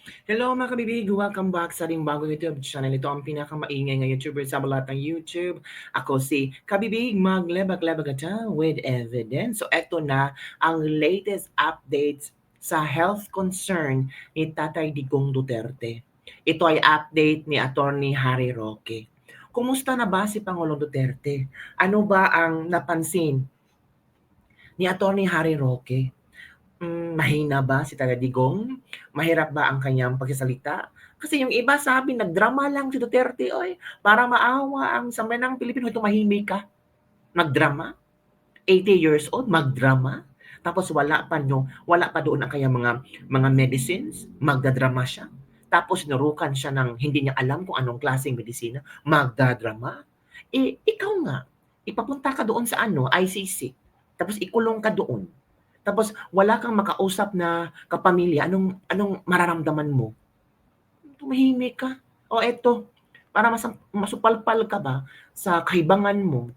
Hello mga kabibig! Welcome back sa ating bagong YouTube channel. Ito ang pinakamaingay na YouTuber sa balat ng YouTube. Ako si Kabibig Maglebak-lebak with evidence. So eto na ang latest updates sa health concern ni Tatay Digong Duterte. Ito ay update ni Attorney Harry Roque. Kumusta na ba si Pangulong Duterte? Ano ba ang napansin ni Attorney Harry Roque? Mahina ba si Tatay Digong? Mahirap ba ang kanyang pagsasalita? Kasi yung iba sabi nagdrama lang si Duterte, oy, para maawa ang sambayanang Pilipino. Tumahimik ka, magdrama? 80 years old, magdrama? Tapos wala pa doon ang kanyang mga medicines, magdadrama siya. Tapos narukan siya ng hindi niya alam kung anong klaseng medisina, magdadrama. Ikaw nga, ipapunta ka doon sa ICC. Tapos ikulong ka doon. Tapos wala kang makausap na kapamilya, anong mararamdaman mo? Tumahimik ka. O eto, para masupalpal ka ba sa kahibangan mo,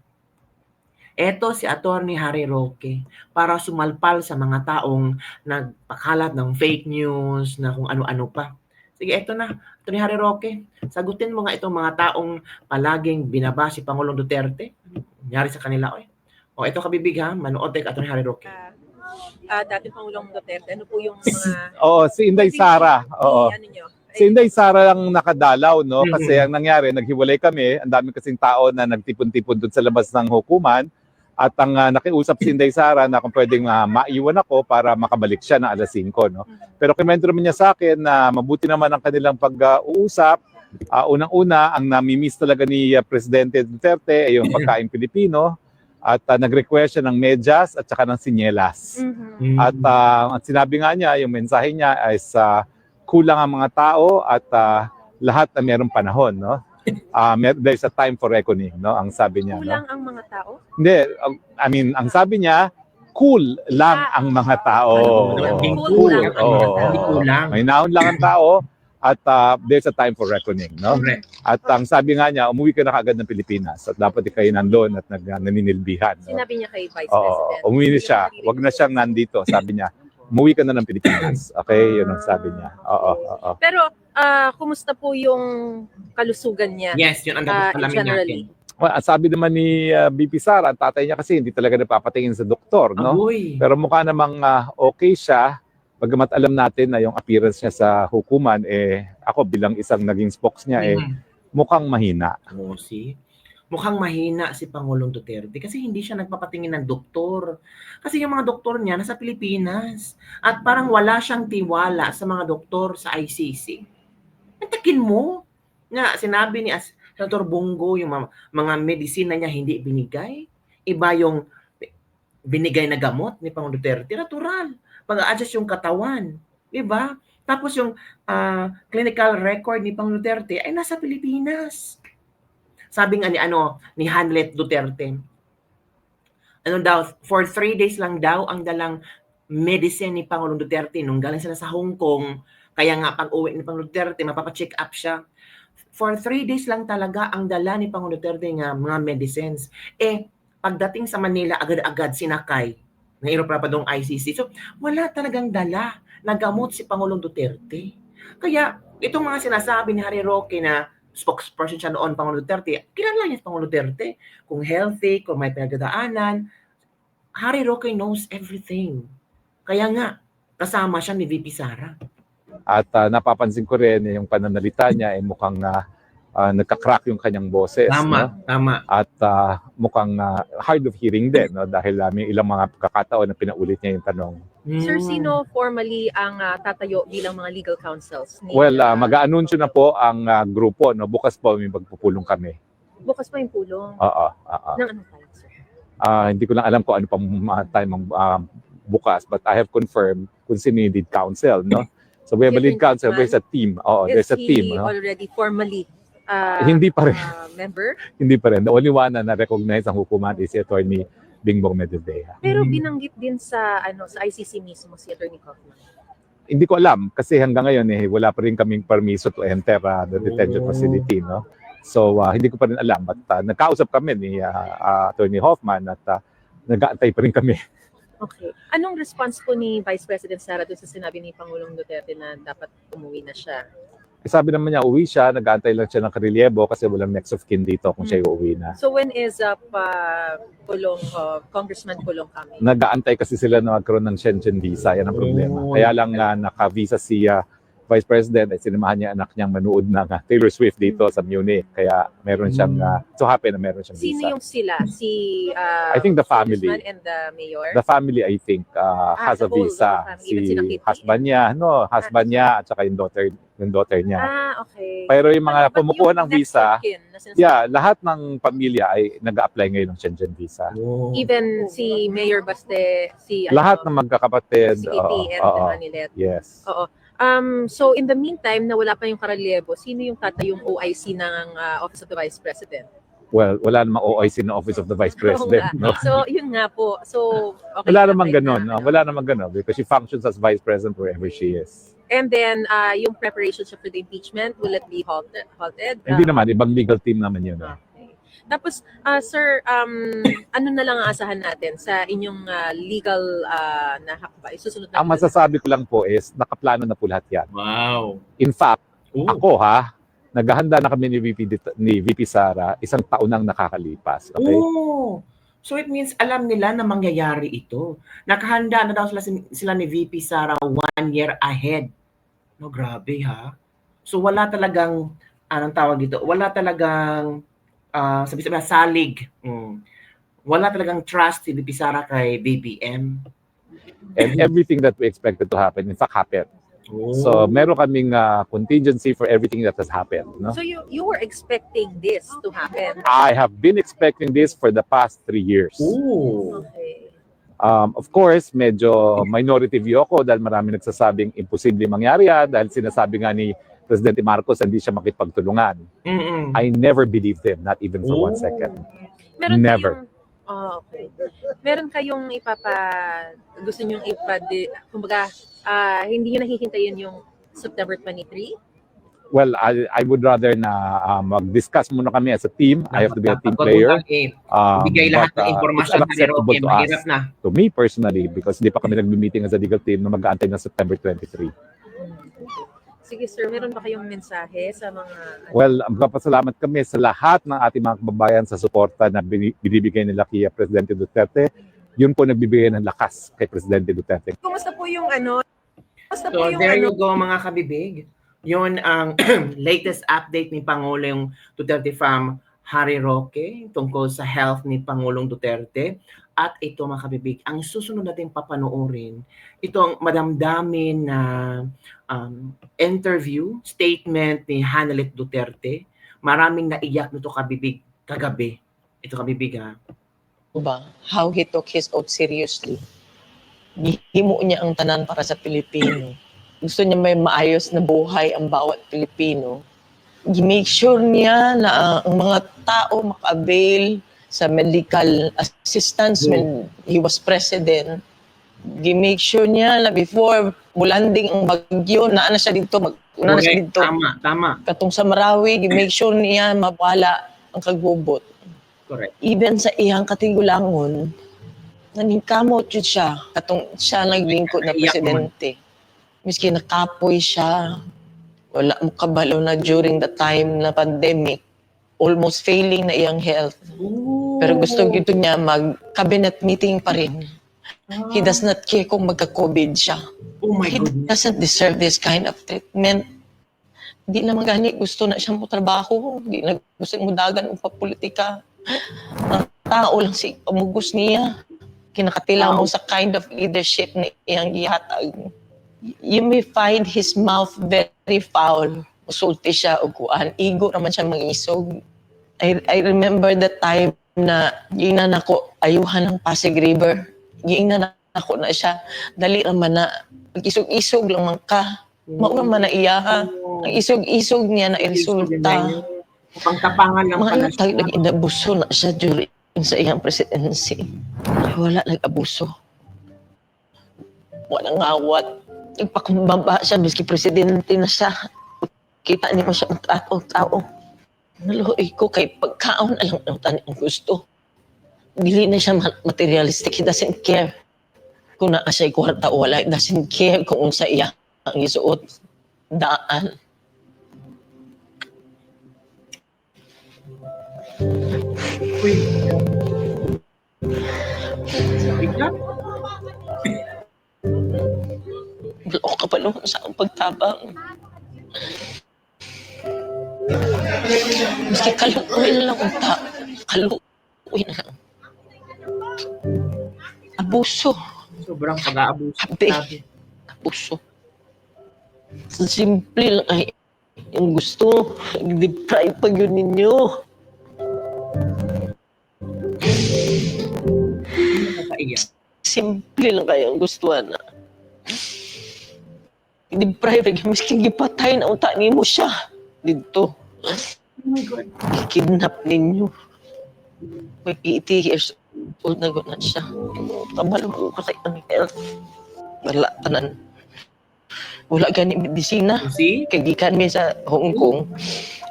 eto si Attorney Harry Roque para sumalpal sa mga taong nagpakalat ng fake news na kung ano-ano pa. Sige, eto na, Attorney Harry Roque, sagutin mo nga itong mga taong palaging binaba si Pangulong Duterte. Nangyari sa kanila, oy. O eto kabibig ha, manood tayo kay Attorney Harry Roque. Dating Pangulong Duterte, ano po yung mga... Oo, si Inday Sara. Oo. Ano nyo? Si Inday Sara lang nakadalaw, no? Kasi ang nangyari, naghiwalay kami. Ang dami kasing tao na nagtipon-tipon doon sa labas ng hukuman. At ang nakiusap si Inday Sara na kung pwedeng maiwan ako para makabalik siya na alas 5, no? Pero kinuwento naman niya sa akin na mabuti naman ang kanilang pag-uusap. Unang-una, ang namimiss talaga ni Presidente Duterte ay yung pagkain Pilipino. At nag-request siya ng medyas at saka ng sinyelas. At ang sinabi nga niya, yung mensahe niya ay kulang ang mga tao at lahat na mayroong panahon, no? There's a time for reckoning, no? Ang sabi niya, Kulang no? ang mga tao? Hindi, I mean, ang sabi niya, cool lang ang mga tao. Cool lang ang mga tao. Hindi kulang. May naon lang ang tao at there's a time for reckoning, no? Correct. At ang sabi nga niya, umuwi ka na kaagad ng Pilipinas at dapat kayo nandun at naninilbihan. No? Sinabi niya kay Vice Oo, President. umuwi na siya. Huwag na siyang nandito, sabi niya. Umuwi ka na ng Pilipinas. Okay, yun ang sabi niya. Oo. Pero, kumusta po yung kalusugan niya? Yes, yun ang dapat alamin generally. natin. Well, sabi naman ni BP Sara, ang tatay niya kasi hindi talaga napapatingin sa doktor, no? Agoy. Pero mukha namang okay siya. Bagamat alam natin na yung appearance niya sa hukuman, ako bilang isang naging spokes niya, mukhang mahina. Oh, see? Mukhang mahina si Pangulong Duterte kasi hindi siya nagpapatingin ng doktor. Kasi yung mga doktor niya nasa Pilipinas at parang wala siyang tiwala sa mga doktor sa ICC. Antakin mo na sinabi ni Senator Bongo yung mga medisina niya hindi binigay. Iba yung binigay na gamot ni Pangulong Duterte. Natural. Pag-a-adjust yung katawan. Diba? Tapos yung clinical record ni Pangulong Duterte ay nasa Pilipinas. Sabi nga ni Hanlet Duterte, for 3 days lang daw ang dalang medicine ni Pangulong Duterte nung galing sila sa Hong Kong. Kaya nga pag-uwi ni Pangulong Duterte, mapapacheck up siya. For 3 days lang talaga ang dala ni Pangulong Duterte nga mga medicines. Pagdating sa Manila, agad-agad sinakay ng aeroplapadong ICC. So, wala talagang dala na gamot si Pangulong Duterte. Kaya, itong mga sinasabi ni Harry Roque na spokesperson siya noon, Pangulong Duterte, kilala niya si Pangulong Duterte, kung healthy, kung may pinagdadaanan. Harry Roque knows everything. Kaya nga, kasama siya ni VP Sara. At napapansin ko rin yung pananalita niya ay mukhang nagka-crack yung kanyang boses. Tama. At mukhang hard of hearing din, no? Dahil may ilang mga pagkakataon na pinaulit niya yung tanong. Sir, sino formally ang tatayo bilang mga legal counsels? Well, mag-aanunsyo na po ang grupo, no? Bukas po may magpupulong kami. Bukas pa yung pulong? Oo. Nang anong talag, sir? Hindi ko lang alam kung ano pang time bukas, but I have confirmed kung sino yung lead counsel, no? So we have a lead counsel, there's a team. There's a team. Is he already formally hindi pa rin. Member? Hindi pa rin. The only one na na-recognize ang hukuman is si Attorney Bingbong Medevea. Pero binanggit din sa ICC mismo si Attorney Kaufman. Hindi ko alam kasi hanggang ngayon wala pa rin kaming permiso to enter the detention facility, no? So hindi ko pa rin alam, but nagkausap kami ni Attorney Hoffman at nag-aantay pa rin kami Okay. Anong response po ni Vice President Sara doon sa sinabi ni Pangulong Duterte na dapat umuwi na siya? Sabi naman niya, uwi siya, nag-aantay lang siya ng karelyebo kasi walang next of kin dito kung siya uuwi na. So when is Congressman Pulong coming? Nag-aantay kasi sila na magkaroon ng Shenzhen visa, yan ang problema. Oh. Kaya lang naka-visa si Vice President ay sinamahan niya anak niyang manood ng Taylor Swift dito sa Munich. Kaya meron siyang, so happy na meron siyang visa. Sino yung sila? Si I think the family. Congressman and the mayor? The family, I think, has a the whole visa. family. Even sila Si Kitty? husband niya, husband niya at saka yung daughter niya. Okay. Pero yung mga But kumukuha ng yung next visa, of kin na sinasabi, lahat ng pamilya ay nag-a-apply ngayon ng Shenzhen visa. Oh. even si Mayor Baste, si Lahat ng magkakapatid. si Kitty and Anilet. Yes. Oo. So in the meantime, na wala pa yung karelyebo, sino yung tatayong OIC ng Office of the Vice President? Well, wala namang OIC na Office of the Vice President. Oo No? nga. So yun nga po. So okay. Wala na, namang right ganun. na. No? Wala namang ganun because she functions as Vice President wherever she is. And then yung preparations for the impeachment, will it be halted? Hindi naman, ibang legal team naman yun. Okay. Tapos, sir, ano na lang ang asahan natin sa inyong legal na hakbay? Susunod na Ang masasabi ko lang po is, nakaplano na po lahat yan. Wow. In fact, Oh. ako naghahanda na kami ni VP Sara, isang taon nang nakakalipas. Okay? Oh. So it means alam nila na mangyayari ito. Nakahanda na daw sila ni VP Sara 1 year ahead. No, grabe ha. So wala talagang, anong tawag dito? Wala talagang, sabi na salig. Wala talagang trust si VP Sara kay BBM. And everything that we expected to happen, in fact, happened. Oh. So, meron kaming contingency for everything that has happened. No? So you were expecting this to happen? I have been expecting this for the past 3 years. Oh. Okay. Of course, medyo minority view ako dahil marami nagsasabing imposible mangyari yan dahil sinasabi nga ni Presidente Marcos hindi siya makipagtulungan. Mm-mm. I never believed them, not even for 1 second. Never. Okay. Meron kayong gusto nyong kumbaga, hindi nyo nahihintayin yung September 23? Well, I would rather na mag-discuss muna kami as a team. I have to be a team player. Bigay lahat But, ng it's impormasyon unacceptable to us, mahirap na. to me personally, because hindi pa kami nag-meeting as a legal team na mag-aantay ng September 23. Sige sir, meron ba kayong mensahe sa mga... Well, magpapasalamat kami sa lahat ng ating mga kababayan sa suporta na binibigay nila kay Presidente Duterte. Yun po nagbibigay ng lakas kay Presidente Duterte. Kumusta po yung Kumusta So po yung there you go mga kabibig. Yun ang latest update ni Pangulong Duterte from Harry Roque tungkol sa health ni Pangulong Duterte. At ito mga kabibig, ang susunod natin papanoorin, itong madamdamin na interview, statement ni Hanilet Duterte. Maraming naiyak nito kabibig kagabi. Ito kabibig ha. Ba, how he took his oath seriously. Gihimo niya ang tanan para sa Pilipino. Gusto niya may maayos na buhay ang bawat Pilipino. Gi-make sure niya na ang mga tao maka-avail sa medical assistance when he was president. Gi-make sure niya na before mulanding ang bagyo, na siya dito, una na siya dito. Tama. Katong sa Marawi, gi-make sure niya mawala ang kagbubot. Correct. Even sa iyang katigulangon, naningkamot yun siya. Katong siya naglingkod na Iyak presidente. Miski nakapoy siya, wala mo kabalo na during the time na pandemic, almost failing na iyang health. Pero gusto gito niya mag-cabinet meeting pa rin. He does not care kung magka-COVID siya. Oh my He goodness. doesn't deserve this kind of treatment. Hindi naman gani gusto na siyang trabaho. Hindi na gusto mo dagan o papolitika. Ang tao lang si pamugos niya. Kinakatilang mo sa kind of leadership na iyang ihatag. You may find his mouth very foul. Musulti siya o kuan. Igo naman siya mangisog. I remember the time na giingnan ako ayuhan ng Pasig River. Giingnan ako na siya. Dali naman na isog-isog lang man ka. Maura man na iya. Ang isog-isog niya na iresulta. Pangtapangan lang pala Mga tag nag-inabuso na siya during sa iyang presidency. Wala nag-abuso. Walang ngawat. Nagpakumbaba siya, miski presidente na siya. Kita niyo mo siya ang tao. Naluhoy ko kay pagkaon alam ang gusto. Dili na siya materialistic. He doesn't care. kung naa siya kwarta o wala, doesn't care kung unsa iya ang isuot daan. Uy. Bigat. Wala ka pa naman sa ang pagtabang. Maski kaluoy na lang unta. Kaluoy na lang. Abuso. Sobrang pag-aabuso. Habi. Grabe. Abuso. Simple lang ay yung gusto. Deprive pag yun ninyo. Nakakaiyak. Simple lang kayo ang gustuhan na. Deprive, miskin gipatay na unta mo siya. Dito. Oh my God. Kidnap ninyo. May 80 years old na guna siya. Kabalo ko kasi Angel. Wala tanan. Wala gani medisina. You see? Kaya gikan mi sa Hong Kong.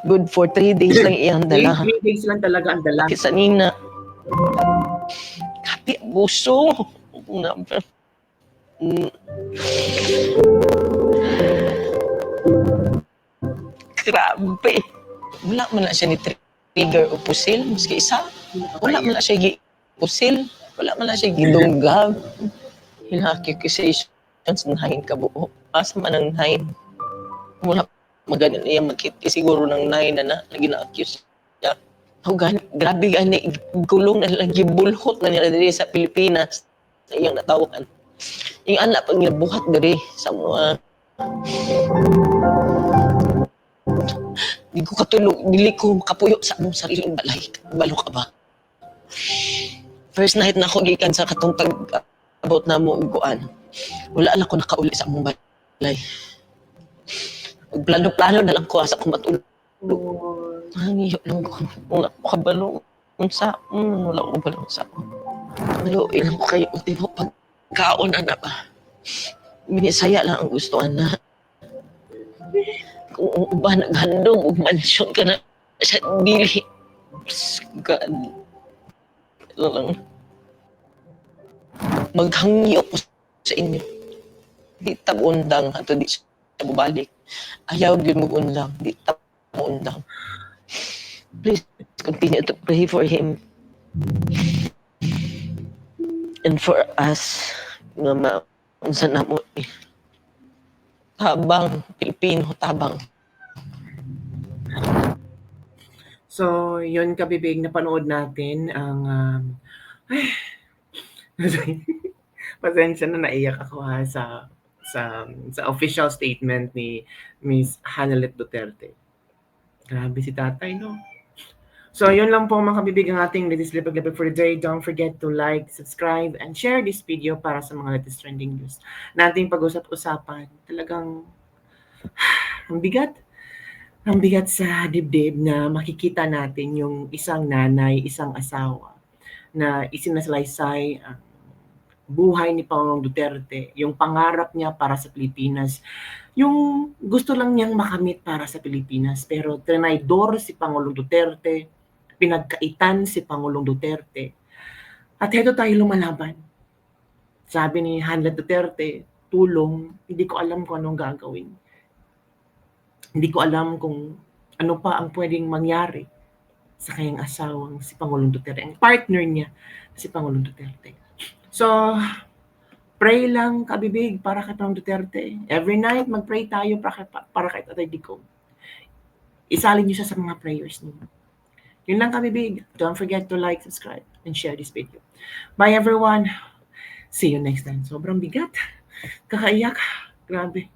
Good for 3 days lang iyang dala. 3 days lang talaga ang dala. Kisa nina. Kapi abuso. Number. Grabe. Wala man na siya ni trigger o pusil. Maski isa. Wala man na siya pusil. Wala man na siya gidunggab. Hina-accusations ng hain kabuo. Asa man ang hain. Wala maganin niya magkit. Siguro ng hain na gina-accuse siya. Oh, grabe gani. Gulong na lang gibulhot na nila diri sa Pilipinas. Sa iyang natawakan. Yung anak pag nilabuhat diri sa mga di ko katulog, dili ko makapuyo sa among sariling balay. Balo ka ba? First night na ako gikan sa katong about na mo uguan. Wala lang ko nakauli sa among balay. Plano-plano na lang ko asa ko matulog. Hangiyo lang ko. Wala ko kabalo. Unsa? Wala ko kabalo sa ako. Maluin lang ko kayo. Ultimo pagkaon na ba? Minisaya lang ang gustuhan na. Kung ba naghandong o mansyon ka na sa dili. God. Ito lang. Maghangyo ko sa inyo. Di tabundang ato di siya bubalik. Ayaw yun mag-undang. Di tabundang. Please continue to pray for him. And for us, nga maunsa na mo tabang, Pilipino, tabang. So, yun kabibig, napanood natin ang pasensya na naiyak ako ha sa official statement ni Miss Hanalet Duterte. Grabe si tatay, no? So, yun lang po mga kabibig ang ating latest lipag-lipag for the day. Don't forget to like, subscribe, and share this video para sa mga latest trending news na ating pag-usap-usapan. Talagang ang bigat. Ang bigat sa dibdib na makikita natin yung isang nanay, isang asawa na isinasalaysay ang buhay ni Pangulong Duterte, yung pangarap niya para sa Pilipinas, yung gusto lang niyang makamit para sa Pilipinas. Pero trinaydor si Pangulong Duterte, pinagkaitan si Pangulong Duterte. At heto tayo lumalaban. Sabi ni Hanalet Duterte, tulong, hindi ko alam kung anong gagawin. Hindi ko alam kung ano pa ang pwedeng mangyari sa kanyang asawang si Pangulong Duterte. Ang partner niya, si Pangulong Duterte. So, pray lang kabibig para kay Pangulong Duterte. Every night, mag-pray tayo para kay Tatay Digong. Isalin niyo siya sa mga prayers niyo. Yun lang kabibig. Don't forget to like, subscribe, and share this video. Bye everyone. See you next time. Sobrang bigat. Kakaiyak. Grabe.